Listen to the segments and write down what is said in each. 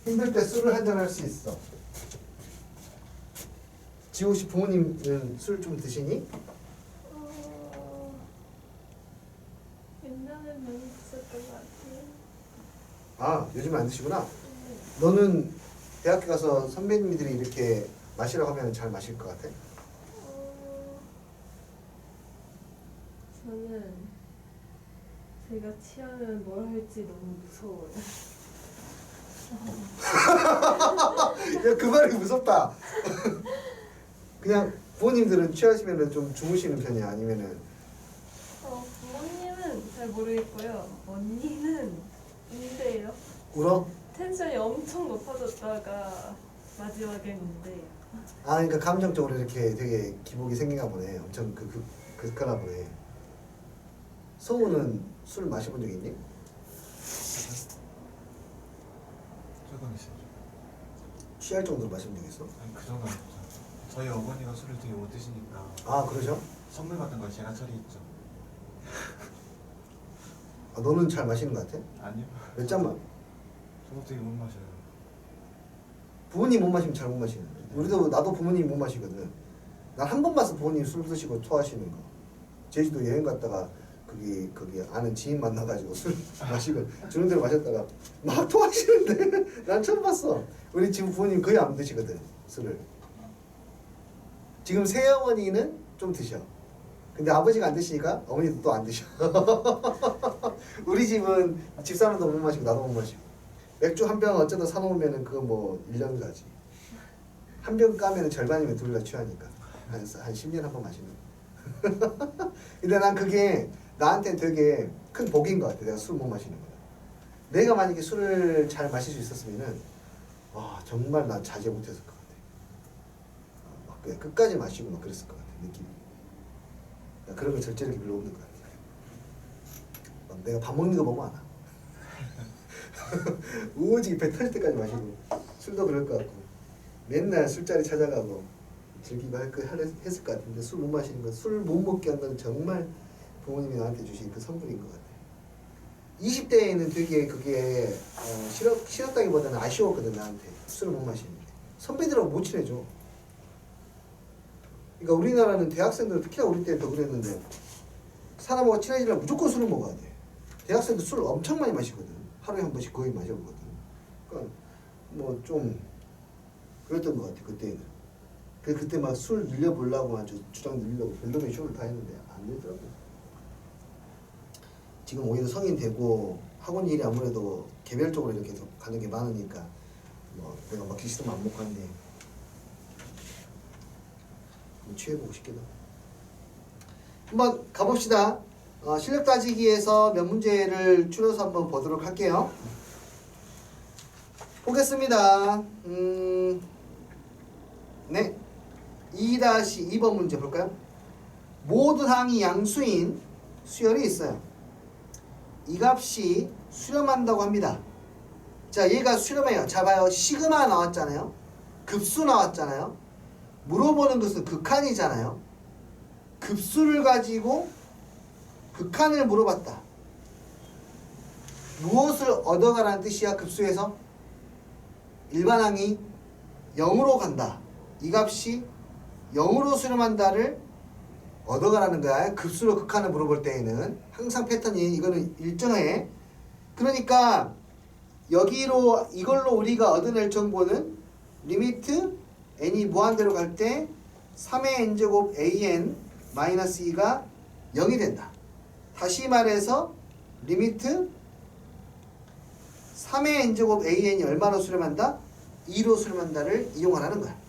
힘들 때 술을 한잔 할 수 있어. 지호 씨 부모님은 술 좀 드시니? 옛날에는 있었던 것 같아요. 아, 요즘 안 드시구나. 너는 대학교 가서 선배님들이 이렇게 마시라고 하면 잘 마실 것 같아? 저는 제가 취하면 뭘 할지 너무 무서워요. 야, 그 말이 무섭다. 그냥 부모님들은 취하시면 좀 주무시는 편이야? 아니면은? 부모님은 잘 모르겠고요. 언니는 인데요. 울어? 텐션이 엄청 높아졌다가 마지막엔 인데요. 아, 그러니까 감정적으로 이렇게 되게 기복이 생긴가 보네. 엄청 그렇구나 보네. 성우는 술 마셔본 적 있니? 조금 있어요. 취할 정도로 마신 적 있어? 아니 그 정도는 없죠. 저희 어머니가 술을 되게 못 드시니까 아, 그러죠? 선물 같은 걸 제가 처리했죠. 아, 너는 잘 마시는 것 같아? 아니요. 몇 잔만? 저도 되게 못 마셔요. 부모님 못 마시면 잘 못 마시는 거야. 우리도 나도 부모님 못 마시거든. 난 한 번 봤어. 부모님 술 드시고 토하시는 거. 제주도 여행 갔다가 거기 아는 지인 만나가지고 술 마시고 주는 대로 마셨다가 막 토하시는데 난 처음 봤어. 우리 지금 부모님 거의 안 드시거든 술을. 지금 새어머니는 좀 드셔. 근데 아버지가 안 드시니까 어머니도 또 안 드셔. 우리 집은 집사람도 못 마시고 나도 못 마시고. 맥주 한 병 어쩌다 사놓으면은 그거 뭐 1년 가지. 한 병 까면은 절반이면 둘 다 취하니까 한 10년 한 번 마시는. 근데 난 그게 나한테 되게 큰 복인 것 같아. 내가 술 못 마시는 거야. 내가 만약에 술을 잘 마실 수 있었으면은 와 정말 난 자제 못했을 것 같아. 막 그냥 끝까지 마시고 막 그랬을 것 같아 느낌이. 나 그런 거 절제력이 별로 없는 것 같아. 막 내가 밥 먹는 거 보면 알아. 오직 배 터질 때까지 마시고 술도 그럴 것 같고 맨날 술자리 찾아가고 즐기고 했을 것 같은데 술 못 마시는 거, 술 못 먹게 한 건 정말 부모님이 나한테 주신 그 선물인 것 같아. 20대에는 되게 그게 싫었다기보다는 아쉬웠거든 나한테 술을 못 마시는 게. 선배들하고 못 친해져. 그러니까 우리나라는 대학생들 특히나 우리 때는 더 그랬는데 사람하고 친해지려면 무조건 술을 먹어야 돼. 대학생들 술 엄청 많이 마시거든. 하루에 한 번씩 거의 마셔보거든. 그러니까 뭐 좀 그랬던 것 같아 그때는. 그때 막 술 늘려보려고 아주 주장 늘리려고 별놈의 쇼를 다 했는데 안 되더라고. 지금 오히려 성인 되고 학원 일이 아무래도 개별적으로 이렇게 가는 게 많으니까 뭐 내가 먹기 싫으면 안 먹고 한데 취해보고 싶기도 하고. 한번 가봅시다. 실력 따지기에서 몇 문제를 추려서 한번 보도록 할게요. 보겠습니다. 네. 2-2번 문제 볼까요? 모든 항이 양수인 수열이 있어요. 이 값이 수렴한다고 합니다. 자, 얘가 수렴해요. 자, 봐요. 시그마 나왔잖아요. 급수 나왔잖아요. 물어보는 것은 극한이잖아요. 급수를 가지고 극한을 물어봤다. 무엇을 얻어가라는 뜻이야? 급수에서 일반항이 0으로 간다. 이 값이 0으로 수렴한다를 얻어가라는 거야. 급수로 극한을 물어볼 때에는 항상 패턴이 이거는 일정해. 그러니까 여기로 이걸로 우리가 얻어낼 정보는 리미트 n이 무한대로 갈 때 3의 n제곱 an 마이너스 2가 0이 된다. 다시 말해서 리미트 3의 n제곱 an이 얼마로 수렴한다? 2로 수렴한다를 이용하라는 거야.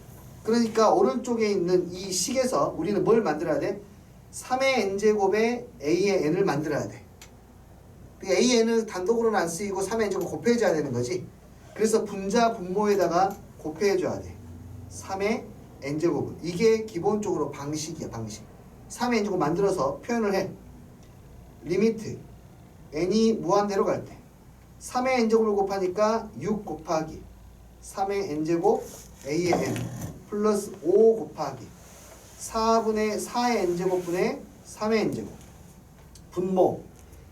그러니까 오른쪽에 있는 이 식에서 우리는 뭘 만들어야 돼? 3의 n제곱에 a의 n을 만들어야 돼. 그러니까 an은 단독으로는 안 쓰이고 3의 n제곱 곱해줘야 되는 거지. 그래서 분자 분모에다가 곱해줘야 돼. 3의 n제곱은. 이게 기본적으로 방식이야. 방식. 3의 n제곱 만들어서 표현을 해. 리미트 n이 무한대로 갈 때 3의 n제곱을 곱하니까 6 곱하기 3의 n제곱 a의 n 플러스 5 곱하기 4의 n제곱분의 3의 n제곱 분모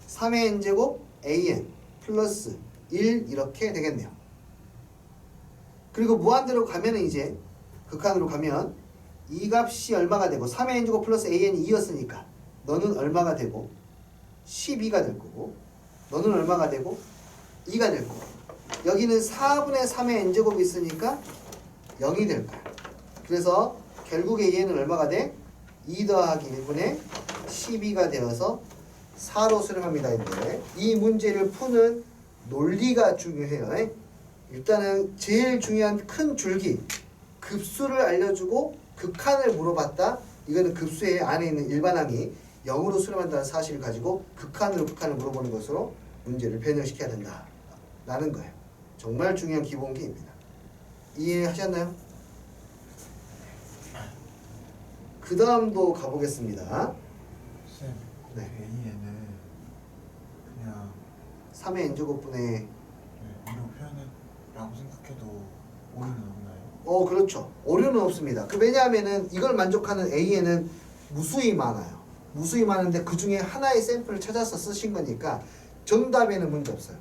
3의 n제곱 an 플러스 1 이렇게 되겠네요. 그리고 무한대로 가면은 이제 극한으로 가면 이 값이 얼마가 되고 3의 n제곱 플러스 an이 2였으니까 너는 얼마가 되고 12가 될 거고 너는 얼마가 되고 2가 될 거고 여기는 4분의 3의 n제곱이 있으니까 0이 될 거야. 그래서 결국 an은 얼마가 돼? 2 더하기 1분의 12가 되어서 4로 수렴합니다. 근데 이 문제를 푸는 논리가 중요해요. 일단은 제일 중요한 큰 줄기 급수를 알려주고 극한을 물어봤다. 이거는 급수의 안에 있는 일반항이 0으로 수렴한다는 사실을 가지고 극한으로 극한을 물어보는 것으로 문제를 변형시켜야 된다 라는 거예요. 정말 중요한 기본기입니다. 이해하셨나요? 그 다음도 가보겠습니다. 쌤, 네. A에는 그냥 3의 n제곱분의 이로 표현이라고 생각해도 오류는 없나요? 그렇죠. 오류는 없습니다. 왜냐하면은 이걸 만족하는 A에는 무수히 많아요. 무수히 많은데 그 중에 하나의 샘플을 찾아서 쓰신 거니까 정답에는 문제 없어요.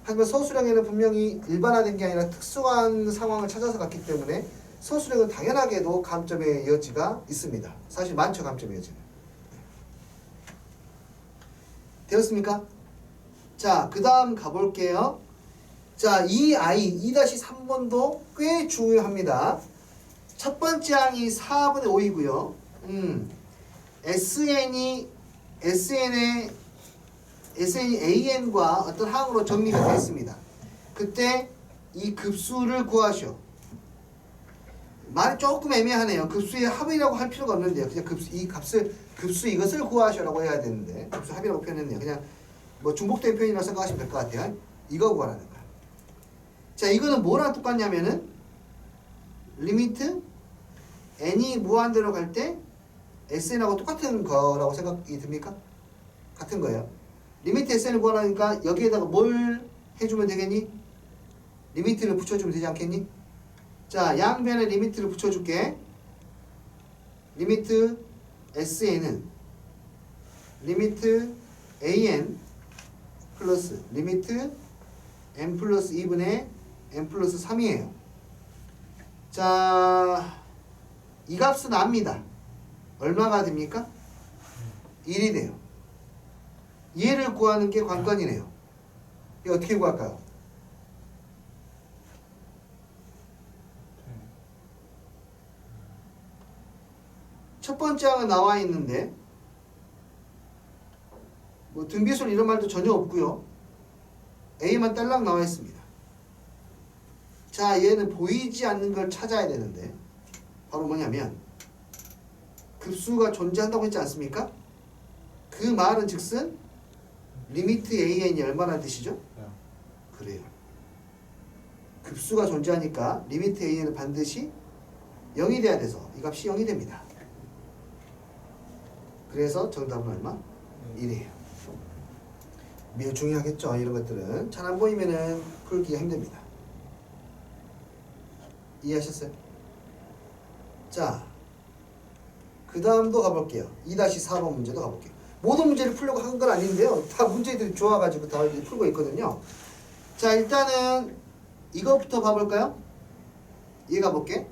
하지만 서술형에는 분명히 일반화된 게 아니라 특수한 상황을 찾아서 갔기 때문에 서술형은 당연하게도 감점의 여지가 있습니다. 사실 많죠, 감점의 여지는. 되었습니까? 자, 그 다음 가볼게요. 자, 이 I 2-3번도 꽤 중요합니다. 첫 번째 항이 4분의 5이고요. SN이 AN과 어떤 항으로 정리가 되어 있습니다. 그때 이 급수를 구하시오. 말이 조금 애매하네요. 급수의 합이라고 할 필요가 없는데요. 그냥 급수 이것을 구하시오라고 해야 되는데 급수 합이라고 표현했네요. 그냥 뭐 중복된 표현이라고 생각하시면 될 것 같아요. 이거 구하라는 거야. 자, 이거는 뭐랑 똑같냐면은 리미트 n이 무한대로 갈 때 sn하고 똑같은 거라고 생각이 듭니까? 같은 거예요. 리미트 sn을 구하라니까 여기에다가 뭘 해주면 되겠니? 리미트를 붙여주면 되지 않겠니? 자, 양변에 리미트를 붙여줄게. 리미트 sn은 리미트 an 플러스 리미트 n 플러스 2분의 n 플러스 3이에요. 자, 이 값은 압니다. 얼마가 됩니까? 1이 돼요. 얘를 구하는 게 관건이네요. 이거 어떻게 구할까요? 첫 번째 항은 나와 있는데 뭐 등비술 이런 말도 전혀 없고요. A만 딸랑 나와 있습니다. 자, 얘는 보이지 않는 걸 찾아야 되는데 바로 뭐냐면 급수가 존재한다고 했지 않습니까? 그 말은 즉슨 리미트 AN이 얼마나 뜻이죠? 네. 그래요. 급수가 존재하니까 리미트 AN은 반드시 0이 돼야 돼서 이 값이 0이 됩니다. 그래서 정답은 얼마? 1이에요. 매우 중요하겠죠. 이런 것들은 잘 안 보이면은 풀기가 힘듭니다. 이해하셨어요? 자, 그 다음도 가볼게요. 2-4번 문제도 가볼게요. 모든 문제를 풀려고 한 건 아닌데요. 다 문제들이 좋아가지고 다 풀고 있거든요. 자, 일단은 이거부터 봐볼까요? 얘 가볼게.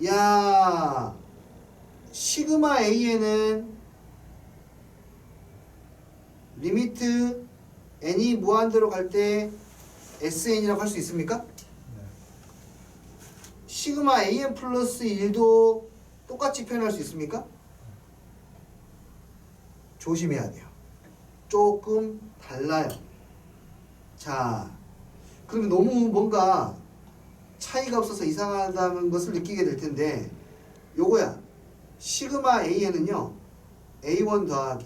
야, 시그마 A에는 리미트 n이 무한대로 갈 때 SN이라고 할 수 있습니까? 네. 시그마 AN 플러스 1도 똑같이 표현할 수 있습니까? 조심해야 돼요. 조금 달라요. 자, 그러면 너무 뭔가 차이가 없어서 이상하다는 것을 느끼게 될 텐데 요거야. 시그마 AN은요 A1 더하기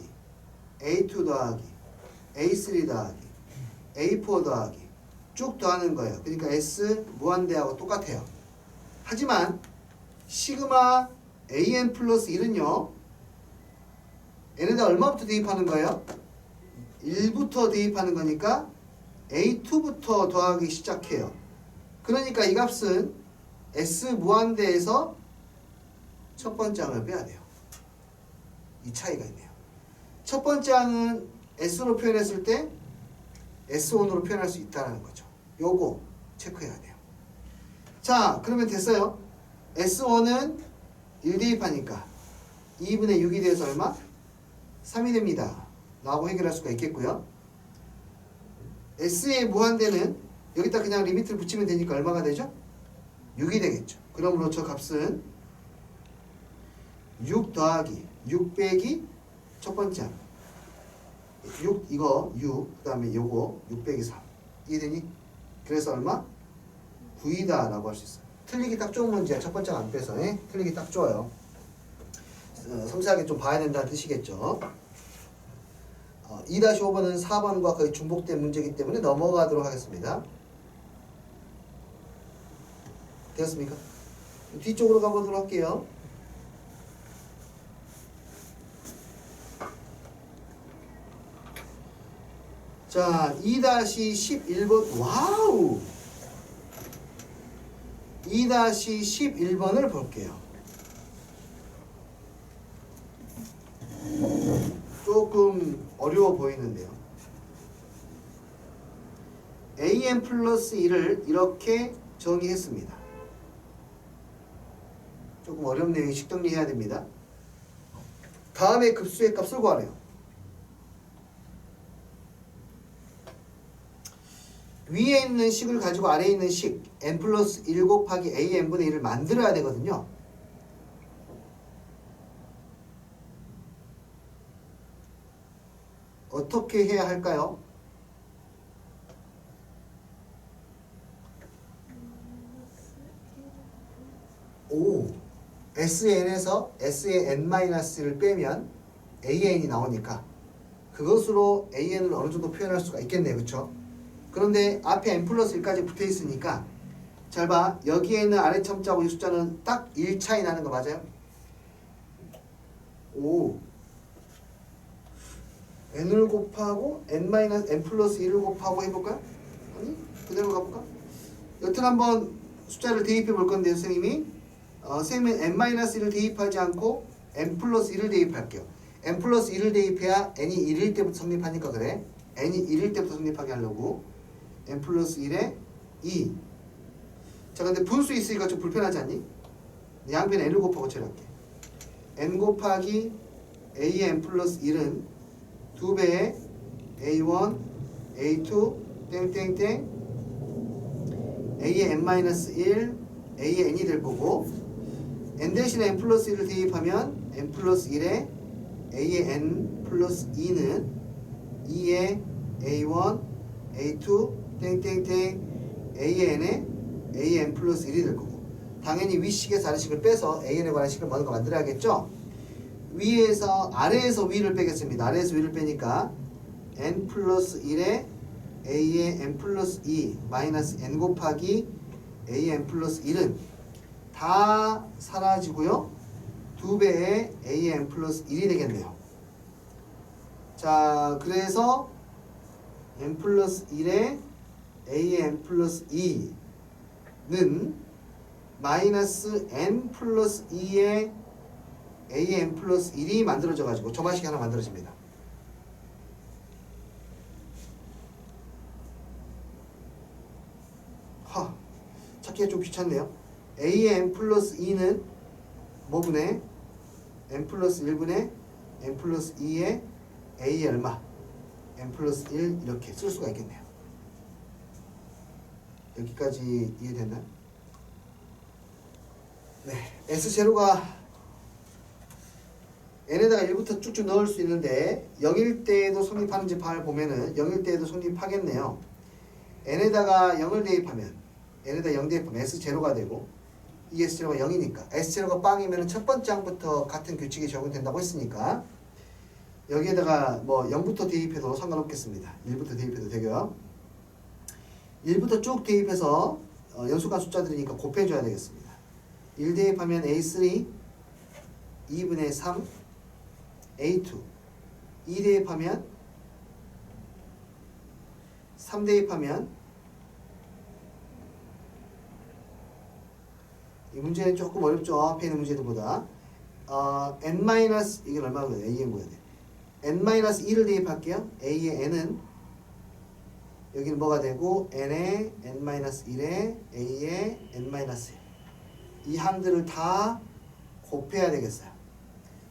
A2 더하기 A3 더하기 A4 더하기 쭉 더하는 거예요. 그러니까 S 무한대하고 똑같아요. 하지만 시그마 AN 플러스 1은요 n에다 얼마부터 대입하는 거예요? 1부터 대입하는 거니까 A2부터 더하기 시작해요. 그러니까 이 값은 S 무한대에서 첫 번째 항을 빼야 돼요. 이 차이가 있네요. 첫 번째 항은 S로 표현했을 때 S1으로 표현할 수 있다는 거죠. 요거 체크해야 돼요. 자, 그러면 됐어요. S1은 1 대입하니까 2분의 6이 돼서 얼마? 3이 됩니다. 라고 해결할 수가 있겠고요. S의 무한대는 여기다 그냥 리미트를 붙이면 되니까 얼마가 되죠? 6이 되겠죠. 그러므로 저 값은 6 더하기 6 빼기 첫 번째 항 6 이거 6 그 다음에 요거 6 빼기 3 이해되니? 그래서 얼마? 9이다 라고 할 수 있어요. 틀리기 딱 좋은 문제야. 첫 번째 안 빼서 틀리기 딱 좋아요. 섬세하게 좀 봐야 된다는 뜻이겠죠. 2-5번은 4번과 거의 중복된 문제이기 때문에 넘어가도록 하겠습니다. 되었습니까? 뒤쪽으로 가보도록 할게요. 자, 2-11번. 와우! 2-11번을 볼게요. 조금 어려워 보이는데요. an 플러스 1을 이렇게 정의했습니다. 조금 어려운 내용이 식정리해야 됩니다. 다음에 급수의 값을 구하래요. 위에 있는 식을 가지고 아래에 있는 식 n 플러스 1 곱하기 a n분의 1을 만들어야 되거든요. 어떻게 해야 할까요? 오, SN에서 S의 n-를 빼면 AN이 나오니까 그것으로 AN을 어느 정도 표현할 수가 있겠네요. 그쵸? 그런데 앞에 n 플러스 1까지 붙어 있으니까 잘 봐. 여기에 있는 아래 첨자하고 이 숫자는 딱 1 차이 나는 거 맞아요? 오, n을 곱하고 n 플러스 1을 곱하고 해볼까요? 아니, 그대로 가볼까? 여튼 한번 숫자를 대입해 볼 건데 선생님이 선생님은 n-1을 대입하지 않고 n 플러스 1을 대입할게요. n 플러스 1을 대입해야 n이 1일 때부터 성립하니까 그래. n이 1일 때부터 성립하게 하려고 n 플러스 1에 2. 자, 근데 분수 있으니까 좀 불편하지 않니? 양변에 n을 곱하고 처리할게. n 곱하기 a의 n 플러스 1은 2배의 a1, a2, 땡땡땡 a의 n-1, a의 n이 될 거고 n 대신에 n 플러스 1을 대입하면 n 플러스 1에 a의 n 플러스 2는 2의 a1, a2, 땡땡땡 a의 n에 a의 n 플러스 1이 될 거고 당연히 위식에서 아래식을 빼서 an에 관한 식을 먼저 만들어야겠죠. 위에서 아래에서 위를 빼겠습니다. 아래에서 위를 빼니까 n 플러스 1에 a의 n 플러스 2 마이너스 n 곱하기 a의 n 플러스 1은 다 사라지고요. 2배의 a의 n 플러스 1이 되겠네요. 자, 그래서 n 플러스 1에 a의 n 플러스 2는 마이너스 n 플러스 2의 a의 n 플러스 1이 만들어져 가지고 저만식이 하나 만들어집니다. 찾기가 좀 귀찮네요. a의 n 플러스 2는 뭐분의 n 플러스 1분의 n 플러스 2의 a의 얼마? n 플러스 1 이렇게 쓸 수가 있겠네요. 여기까지 이해됐나요? 네, S제로가 n에다가 1부터 쭉쭉 넣을 수 있는데 0일 때에도 성립하는지 보면은 0일 때에도 성립하겠네요. n에다가 0을 대입하면 n에다 0 대입하면 S제로가 되고 이 S제로가 0이니까 S제로가 빵이면 첫 번째 항부터 같은 규칙이 적용된다고 했으니까 여기에다가 뭐 0부터 대입해도 상관없겠습니다. 1부터 대입해도 되고요. 1부터 쭉 대입해서 연속한 숫자들이니까 곱해줘야 되겠습니다. 1 대입하면 A3 2분의 3 A2 2 대입하면 3 대입하면 이 문제는 조금 어렵죠. 앞에 있는 문제들보다 n 마이너스 이게 얼마거든요. a의 뭐야 돼? n-2를 대입할게요. a의 n은 여기는 뭐가 되고 n에 n-1에 a에 n-1 이 항들을 다 곱해야 되겠어요.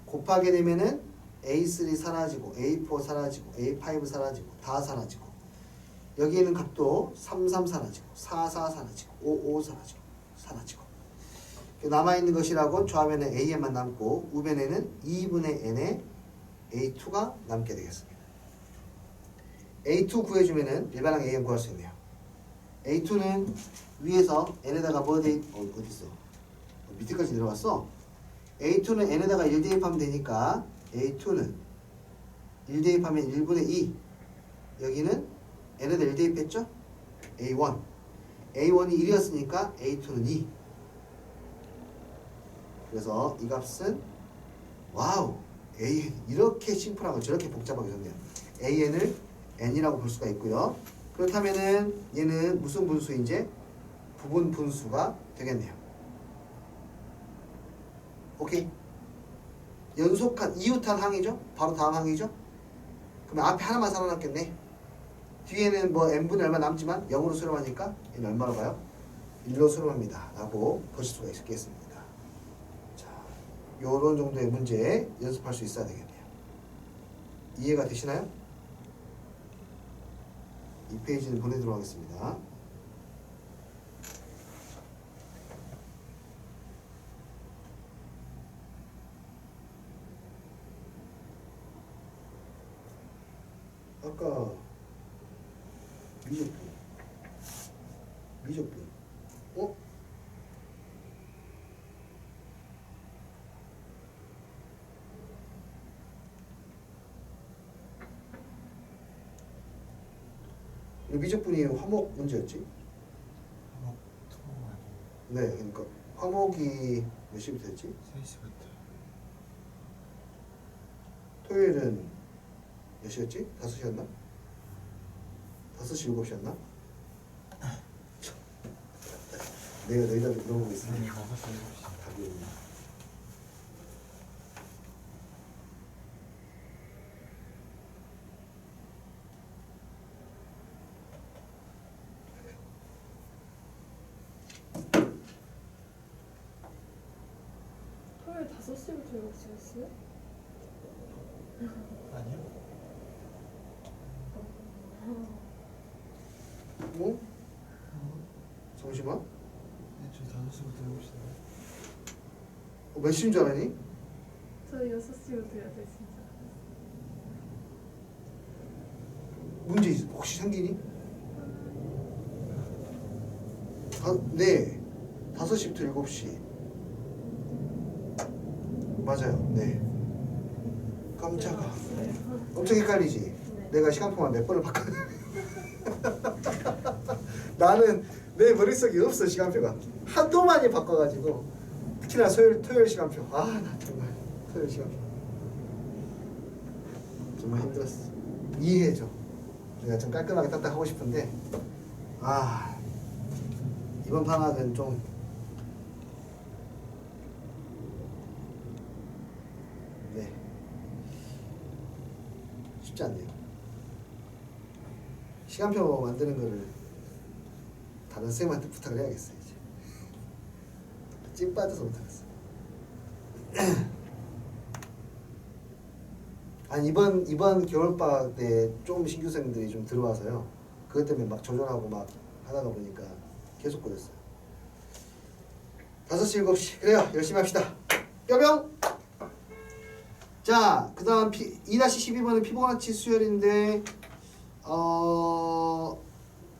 곱하게 되면은 A3 사라지고 A4 사라지고 A5 사라지고 다 사라지고 여기 있는 값도 33 사라지고 44 사라지고 55 사라지고 남아있는 것이라고 좌변에 AN만 남고 우변에는 2분의 n의 A2가 남게 되겠습니다. A2 구해주면은 일반항 AN 구할 수 있네요. A2는 위에서 n에다가 뭐 어디 있어? 밑에까지 내려갔어. A2는 n에다가 1 대입하면 되니까 A2는 1 대입하면 1분의 2 여기는 n에다 1 대입했죠? A1 A1이 1이었으니까 A2는 2 그래서 이 값은 와우 AN 이렇게 심플하고 저렇게 복잡하게 적네요. AN을 n이라고 볼 수가 있고요. 그렇다면은 얘는 무슨 분수인지 부분 분수가 되겠네요. 오케이. 연속한 이웃한 항이죠. 바로 다음 항이죠. 그러면 앞에 하나만 살아남겠네. 뒤에는 뭐 n분의 얼마 남지만 0으로 수렴하니까 얘는 얼마로 가요? 1로 수렴합니다 라고 보실 수가 있겠습니다. 자, 요런 정도의 문제 연습할 수 있어야 되겠네요. 이해가 되시나요? 이 페이지는 보내도록 하겠습니다. 아까 미적분 어? 미적분이 화목 문제였지? 화목 토 네, 그러니까 화목이 몇 시부터 했지? 3시부터 토요일은 몇 시였지? 5시였나? 5시 7시였나? 내가 너희들 물어보고 있으니 5시 7시 답이 없네. 토요일 5시부터 7시였어요? 아니요? 뭐? 잠시만. 네, 저 5시부터 7시인데 몇 시인 줄 알았니? 저 6시부터 8시인 줄 문제 혹시 생기니? 네. 5시부터 7시. 맞아요. 네. 깜짝아. 엄청 헷갈리지? 네. 내가 시간표만 몇 번을 바꿨는데 나는 내 머릿속에 없어 시간표가 하도 많이 바꿔가지고 특히나 토요일 시간표 나 정말 토요일 시간표 정말 힘들었어. 이해해줘. 내가 좀 깔끔하게 딱딱 하고 싶은데 이번 방학은 좀 쉽지 않네요. 시간표 만드는 거를 다른 쌤한테 부탁을 해야겠어요. 이제 찐 빠져서 못하겠어. 아니 이번 겨울방학 때 좀 신규생들이 좀 들어와서요. 그것 때문에 막 조절하고 막 하다가 보니까 계속 그랬어요. 5시 7시 그래요. 열심히 합시다. 뿅뿅. 자, 그 다음 2-12번은 피보나치 수열인데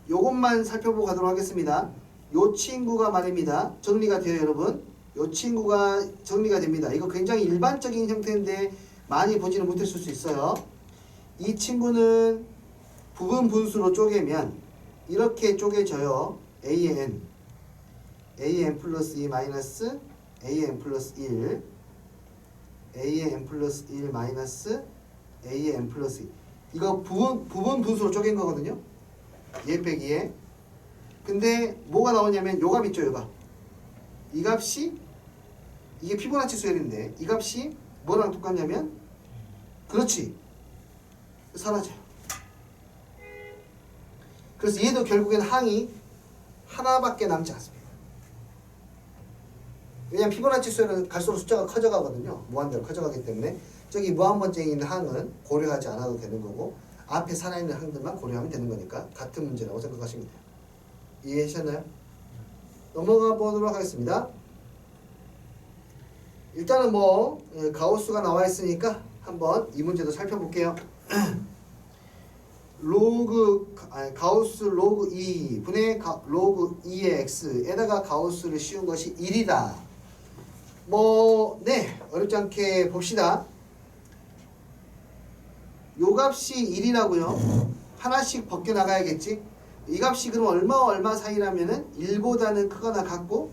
요것만 살펴보고 가도록 하겠습니다. 요 친구가 말입니다. 정리가 돼요, 여러분. 요 친구가 정리가 됩니다. 이거 굉장히 일반적인 형태인데 많이 보지는 못했을 수 있어요. 이 친구는 부분 분수로 쪼개면 이렇게 쪼개져요. AN 플러스 2 마이너스 AN 플러스 1 AN 플러스 1 마이너스 AN 플러스 2 이거 부분 분수로 쪼갠 거거든요. 얘 빼기 얘. 근데 뭐가 나오냐면 요 값 있죠, 요 값. 이 값이 이게 피보나치 수열인데 이 값이 뭐랑 똑같냐면 그렇지. 사라져요. 그래서 얘도 결국엔 항이 하나밖에 남지 않습니다. 왜냐면 피보나치 수열은 갈수록 숫자가 커져가거든요. 무한대로 커져가기 때문에 저기 무한번째에 있는 항은 고려하지 않아도 되는 거고 앞에 살아있는 항들만 고려하면 되는 거니까 같은 문제라고 생각하시면 돼요. 이해하셨나요? 넘어가 보도록 하겠습니다. 일단은 뭐 가우스가 나와 있으니까 한번 이 문제도 살펴볼게요. 가우스 로그 2 분의 로그 2의 x에다가 가우스를 씌운 것이 1이다. 어렵지 않게 봅시다. 요 값이 1이라고요. 하나씩 벗겨 나가야겠지. 이 값이 그럼 얼마 사이라면은 1보다는 크거나 같고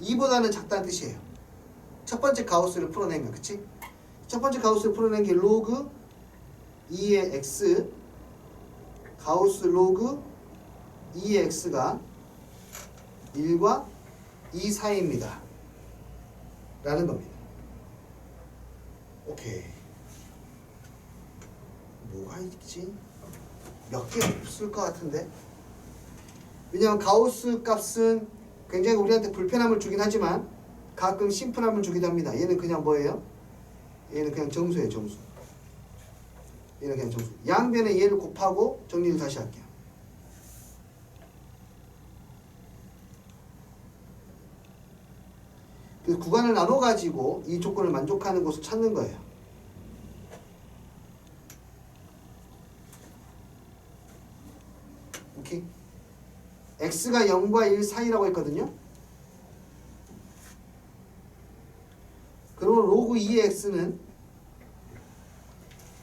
2보다는 작다는 뜻이에요. 첫 번째 가우스를 풀어낸 거, 그치? 첫 번째 가우스를 풀어낸 게 로그 2의 x 가우스 로그 2의 x가 1과 2 사이입니다. 라는 겁니다. 오케이. 뭐가 있지? 몇 개 없을 것 같은데? 왜냐면 가우스 값은 굉장히 우리한테 불편함을 주긴 하지만 가끔 심플함을 주기도 합니다. 얘는 그냥 뭐예요? 얘는 그냥 정수예요, 정수. 얘는 그냥 정수. 양변에 얘를 곱하고 정리를 다시 할게요. 그 구간을 나눠가지고 이 조건을 만족하는 곳을 찾는 거예요. 오케이? x가 0과 1 사이라고 했거든요. 그러면 로그 2의 x는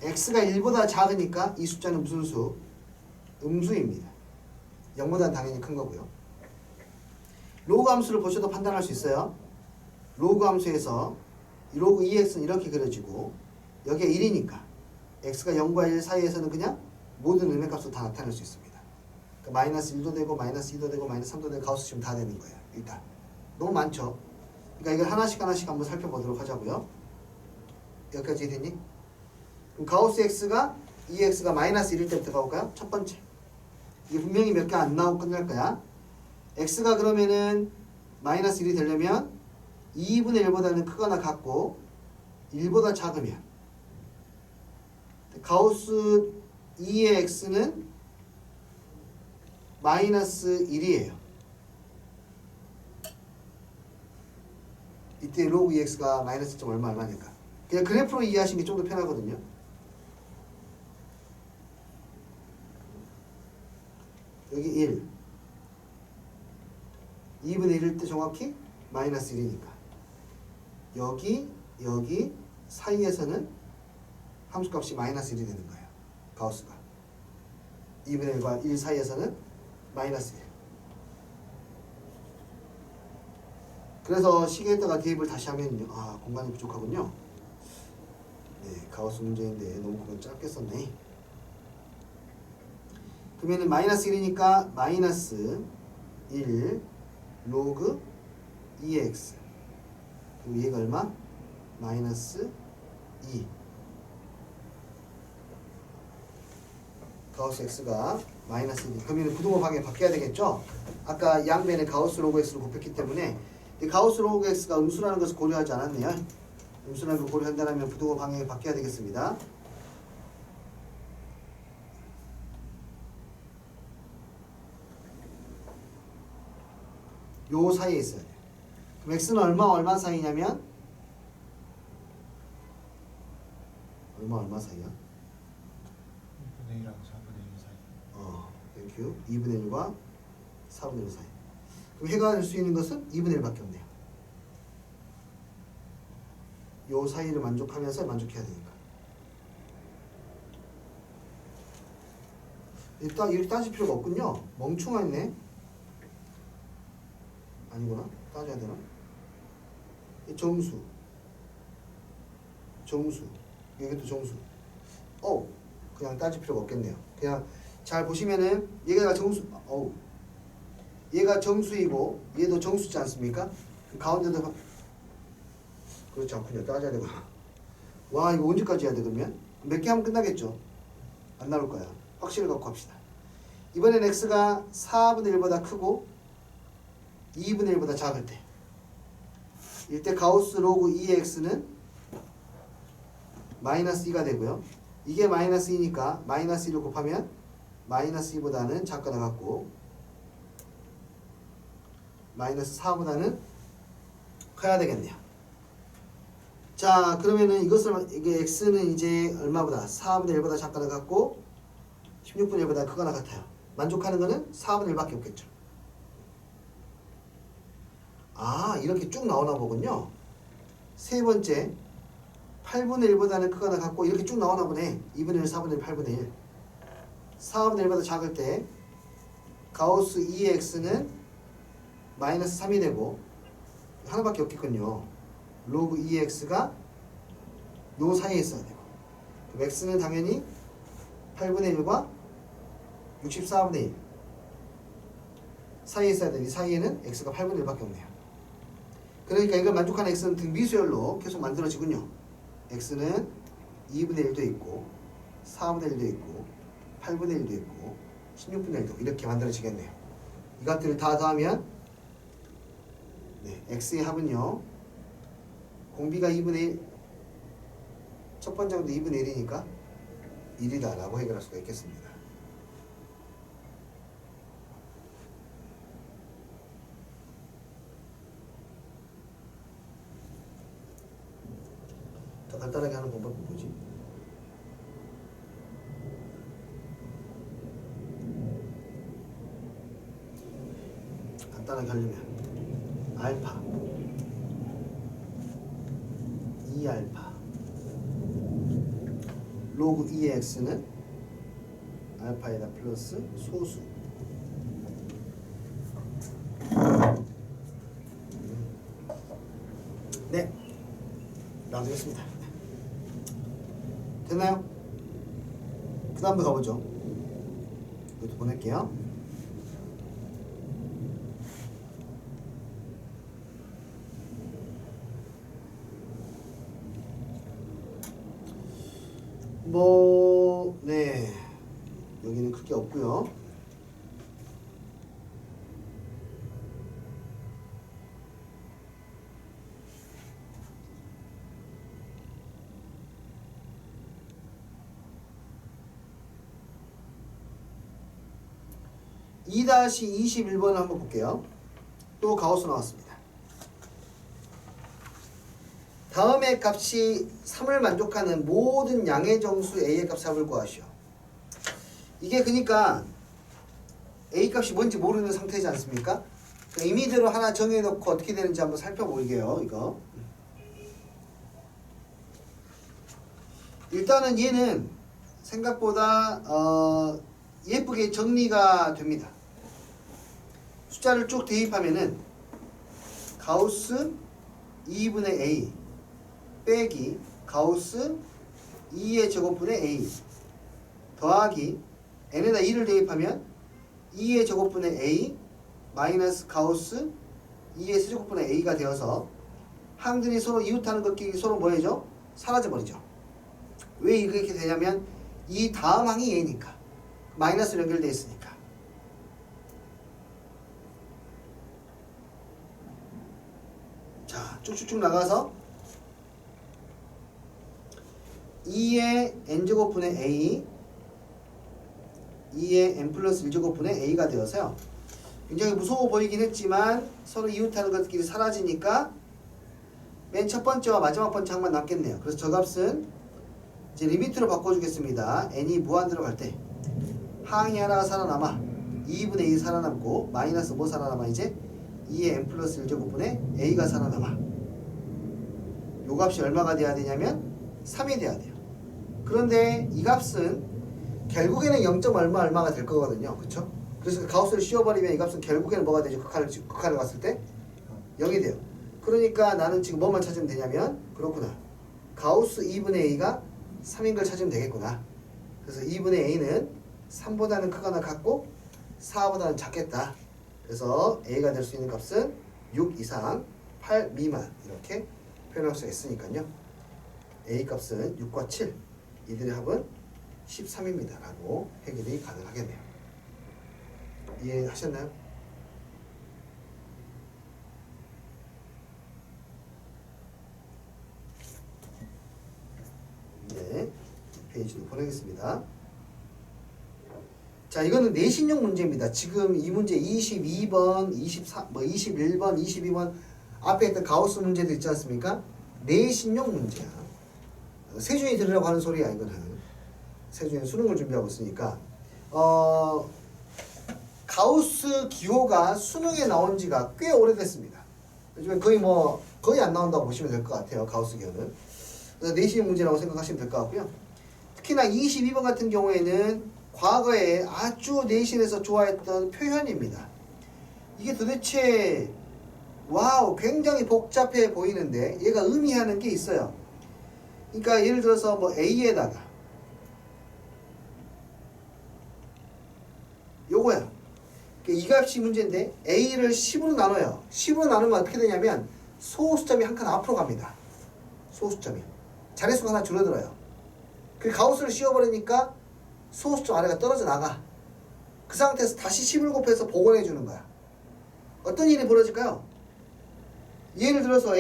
x가 1보다 작으니까 이 숫자는 무슨 수? 음수입니다. 0보다는 당연히 큰 거고요. 로그 함수를 보셔도 판단할 수 있어요. 로그 함수에서 이 로그 2x는 이렇게 그려지고 여기가 1이니까 x가 0과 1 사이에서는 그냥 모든 음의 값을 다 나타낼 수 있습니다. 그러니까 마이너스 1도 되고 마이너스 2도 되고 마이너스 3도 되고 가우스 치면 다 되는 거예요. 일단 너무 많죠. 그러니까 이걸 하나씩 한번 살펴보도록 하자고요. 여기까지 됐니? 그럼 가우스 x가 2x가 마이너스 1일 때부터 가볼까요? 첫 번째. 이게 분명히 몇 개 안 나오고 끝날 거야. x가 그러면은 마이너스 1이 되려면 2분의 1보다는 크거나 같고 1보다 작으면 가우스 2의 x는 마이너스 1이에요. 이때 로그 2x가 마이너스 점 얼마니까 그냥 그래프로 이해하시는 게 좀 더 편하거든요. 여기 1 2분의 1일 때 정확히 마이너스 1이니까 여기 사이에서는 함수값이 마이너스 1이 되는 거예요. 가우스가 2분의 1과 1 사이에서는 마이너스 1. 그래서 시계에다가 대입을 다시 하면요. 아, 공간이 부족하군요. 네, 가우스 문제인데 너무 공간 짧게 썼네. 그러면은 마이너스 1이니까 마이너스 1 로그 2x 그리고 얘가 얼마? 마이너스 2 가우스 x가 마이너스 1 그러면 부등호 방향 바뀌어야 되겠죠? 아까 양변에 가우스 로그 x를 곱했기 때문에 이 가우스 로그 x가 음수라는 것을 고려하지 않았네요. 음수라는 걸 고려한다면 부등호 방향이 바뀌어야 되겠습니다. 요 사이에 있어야 돼요. 그럼 x는 얼마 사이냐면 얼마 사이야? 2분의 1하고 4분의 1 사이. 땡큐. 2분의 1과 4분의 1 사이. 그럼 해가 될 수 있는 것은 2분의 1밖에 없네요. 요 사이를 만족하면서 만족해야 되니까. 일단 이렇게 따질 필요가 없군요. 멍충하네. 아니구나. 따져야 되나? 이 정수. 여기도 정수. 그냥 따질 필요가 없겠네요. 그냥 잘 보시면은 얘가 정수. 얘가 정수이고 얘도 정수지 않습니까? 그 가운데도 그렇지 않군요. 따져야 되고. 와, 이거 언제까지 해야 돼 그러면? 몇 개 하면 끝나겠죠? 안 나올 거야. 확신을 갖고 합시다. 이번엔 x가 4분의 1보다 크고 2분의 1보다 작을 때 이때 가우스 로그 2의 x는 마이너스 2가 되고요. 이게 마이너스 2니까 마이너스 2를 곱하면 마이너스 2보다는 작거나 같고 마이너스 4보다는 커야 되겠네요. 자, 그러면은 이게 x는 이제 얼마보다 4분의 1보다 작거나 같고 16분의 1보다 크거나 같아요. 만족하는 거는 4분의 1밖에 없겠죠. 아, 이렇게 쭉 나오나 보군요. 세 번째 8분의 1보다는 크거나 같고 이렇게 쭉 나오나 보네. 2분의 1, 4분의 1, 8분의 1. 4분의 1보다 작을 때 가우스 2의 x는 마이너스 3이 되고 하나밖에 없겠군요. 로그 2의 x가 요 사이에 있어야 되고 그럼 x는 당연히 8분의 1과 64분의 1 사이에 있어야 되니 사이에는 x가 8분의 1밖에 없네요. 그러니까 이걸 만족하는 x는 등비수열로 계속 만들어지군요. x는 2분의 1도 있고 4분의 1도 있고 8분의 1도 있고 16분의 1도 이렇게 만들어지겠네요. 이것들을 다 더하면 네, x의 합은요. 공비가 2분의 1 첫 번째 정도 2분의 1이니까 1이다 라고 해결할 수가 있겠습니다. 더 간단하게 하는 방법이 뭐지? 간단하게 하려면 알파 2알파 로그 2의 x는 알파에다 플러스 소수 네 나오겠습니다. 됐나요? 그 다음으로 가보죠. 이것도 보낼게요. 네 여기는 크게 없고요. (2-21번을) 한번 볼게요. 또 가우스 나왔습니다. 다음의 값이 3을 만족하는 모든 양의 정수 a의 값 3을 구하시오. 이게 그러니까 a 값이 뭔지 모르는 상태이지 않습니까? 임의대로 하나 정해놓고 어떻게 되는지 한번 살펴볼게요. 이거 일단은 얘는 생각보다 예쁘게 정리가 됩니다. 숫자를 쭉 대입하면은 가우스 2분의 a 빼기 가우스 2의 제곱분의 a 더하기 n에다 2를 대입하면 2의 제곱분의 a 마이너스 가우스 2의 세제곱분의 a가 되어서 항들이 서로 이웃하는 것끼리 서로 뭐해죠? 사라져버리죠. 왜 이렇게 되냐면 이 다음 항이 a니까 마이너스로 연결되어 있으니까. 자 쭉쭉쭉 나가서 2의 n제곱분의 a 2의 n 플러스 1제곱분의 a가 되어서요. 굉장히 무서워 보이긴 했지만 서로 이웃하는 것끼리 사라지니까 맨 첫 번째와 마지막 번째 항만 남겠네요. 그래서 저 값은 이제 리미트로 바꿔주겠습니다. n이 무한대로 갈 때 항이 하나가 살아남아 2분의 2 살아남고 마이너스 뭐 살아남아 이제 2의 n 플러스 1제곱분의 a가 살아남아. 요 값이 얼마가 돼야 되냐면 3이 돼야 돼요. 그런데 이 값은 결국에는 0. 얼마가 될 거거든요. 그쵸? 그래서 가우스를 씌워버리면 이 값은 결국에는 뭐가 되죠? 극한을 갔을 때 0이 돼요. 그러니까 나는 지금 뭐만 찾으면 되냐면 그렇구나. 가우스 2분의 a가 3인 걸 찾으면 되겠구나. 그래서 2분의 a는 3보다는 크거나 같고 4보다는 작겠다. 그래서 a가 될 수 있는 값은 6 이상 8 미만 이렇게 표현할 수 있으니까요. a 값은 6과 7 이들의 합은 13입니다 라고 해결이 가능하겠네요. 이해하셨나요? 네, 페이지로 보내겠습니다. 자, 이거는 내신용 문제입니다. 지금 이 문제 22번, 24, 21번, 22번 앞에 있던 가우스 문제도 있지 않습니까? 내신용 문제야. 세준이 들으라고 하는 소리야, 이거는. 세준이 수능을 준비하고 있으니까. 가우스 기호가 수능에 나온 지가 꽤 오래됐습니다. 요즘에 거의 안 나온다고 보시면 될 것 같아요, 가우스 기호는. 그래서 내신용 문제라고 생각하시면 될 것 같고요. 특히나 22번 같은 경우에는 과거에 아주 내신에서 좋아했던 표현입니다. 이게 도대체 와우 굉장히 복잡해 보이는데 얘가 의미하는 게 있어요. 그러니까 예를 들어서 뭐 A에다가 요거야. 이 값이 문제인데 A를 10으로 나눠요. 10으로 나누면 어떻게 되냐면 소수점이 한 칸 앞으로 갑니다. 소수점이. 자릿수가 하나 줄어들어요. 그 가우스를 씌워버리니까 소수점 아래가 떨어져 나가. 그 상태에서 다시 10을 곱해서 복원해 주는 거야. 어떤 일이 벌어질까요? 예를 들어서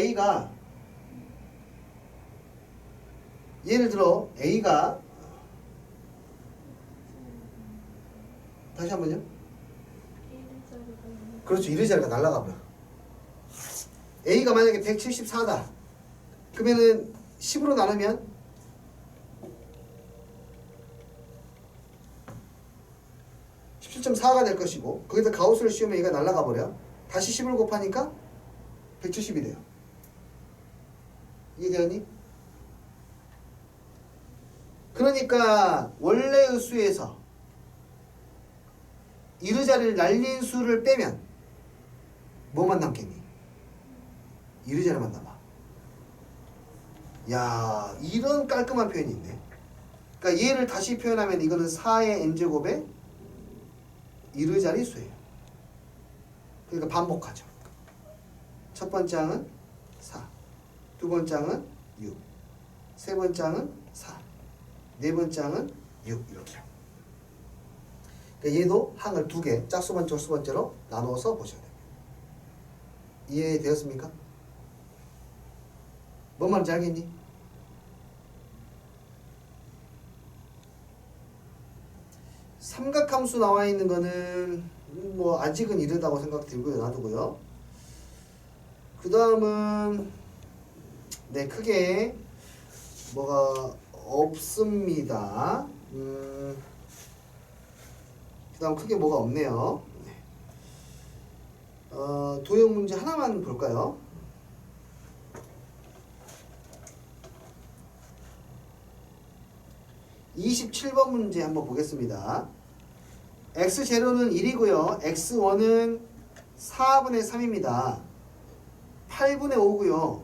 다시 한번요. 그렇죠. 1의 자리가 날아가 버려. A가 만약에 174다. 그러면은 10으로 나누면 17.4가 될 것이고 거기다 가우스를 씌우면 얘가 날아가 버려. 다시 10을 곱하니까 170이 돼요. 이해되었니? 그러니까 원래의 수에서 1의 자리를 날린 수를 빼면 뭐만 남겠니? 1의 자리만 남아. 야, 이런 깔끔한 표현이 있네. 그러니까 얘를 다시 표현하면 이거는 4의 n제곱에 1의 자리 수예요. 그러니까 반복하죠. 첫 번째 항은 4, 두 번째 항은 6, 세 번째 항은 4, 네 번째 항은 6 이렇게요. 그러니까 얘도 항을 두 개, 짝수 번째, 홀수 번째로 나누어서 보셔야 됩니다. 이해되었습니까? 뭔 말인지 알겠니? 삼각함수 나와 있는 거는 뭐 아직은 이르다고 생각 들고요. 놔두고요. 그 다음은 네 크게 뭐가 없습니다. 그 다음 크게 뭐가 없네요. 네. 도형 문제 하나만 볼까요? (27번) 문제 한번 보겠습니다. x0는 1이고요. x1은 4분의 3입니다. 8분의 5고요.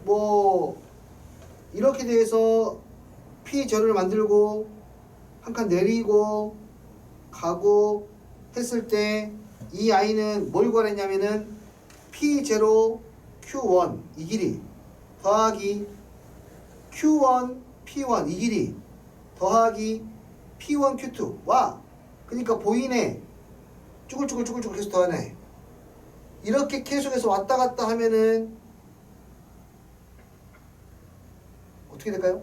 뭐 이렇게 돼서 P절을 만들고 한 칸 내리고 가고 했을 때 이 아이는 뭘 구하랬냐면은 P0 Q1 이 길이 더하기 Q1 P1 이 길이 더하기 P1 Q2 와 그러니까 보이네. 쭈글쭈글 계속 더하네. 이렇게 계속해서 왔다 갔다 하면은 어떻게 될까요?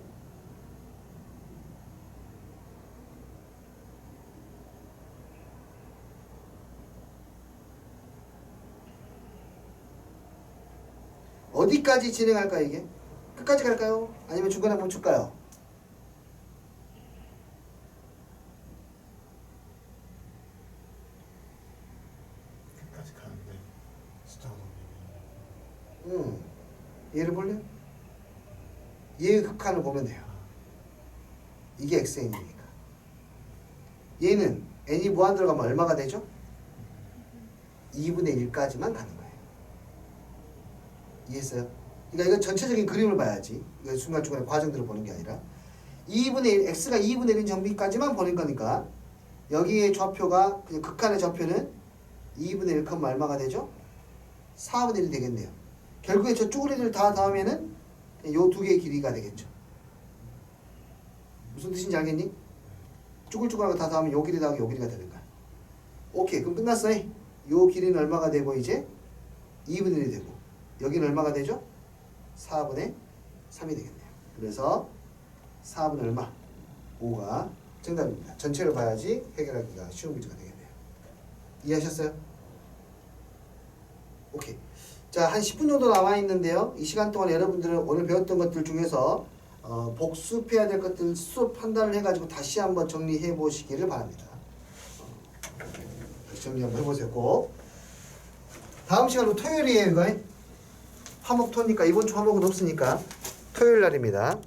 어디까지 진행할까요 이게? 끝까지 갈까요? 아니면 중간에 멈출까요? 끝까지 가는데 숫자가 너무 얘를 볼래? 얘의 극한을 보면 돼요. 이게 xn이니까. 얘는 n이 무한 들어가면 얼마가 되죠? 2분의 1까지만 가는 거예요. 이해했어요? 그러니까 이건 전체적인 그림을 봐야지. 이거 순간중간에 과정들을 보는 게 아니라 2분의 1, x가 2분의 1인 정비까지만 보는 거니까 여기의 좌표가 그냥 극한의 좌표는 2분의 1, 얼마가 되죠? 4분의 1이 되겠네요. 결국에 저 쭈그리들 다 더하면은 요 두 개의 길이가 되겠죠. 무슨 뜻인지 알겠니? 쭈글쭈글한 거 다 더하면 요 길이 더하기 요 길이가 되는 거야. 오케이. 그럼 끝났어. 요 길이는 얼마가 되고 이제 2분의 1이 되고 여기는 얼마가 되죠? 4분의 3이 되겠네요. 그래서 4분의 얼마? 5가 정답입니다. 전체를 봐야지 해결하기가 쉬운 문제가 되겠네요. 이해하셨어요? 오케이. 자, 한 10분 정도 남아 있는데요. 이 시간 동안 여러분들은 오늘 배웠던 것들 중에서 복습해야 될 것들 스스로 판단을 해가지고 다시 한번 정리해 보시기를 바랍니다. 정리 한번 해보세요. 꼭. 다음 시간은 토요일이에요. 이거 화목 토니까 이번 주 화목은 없으니까 토요일 날입니다.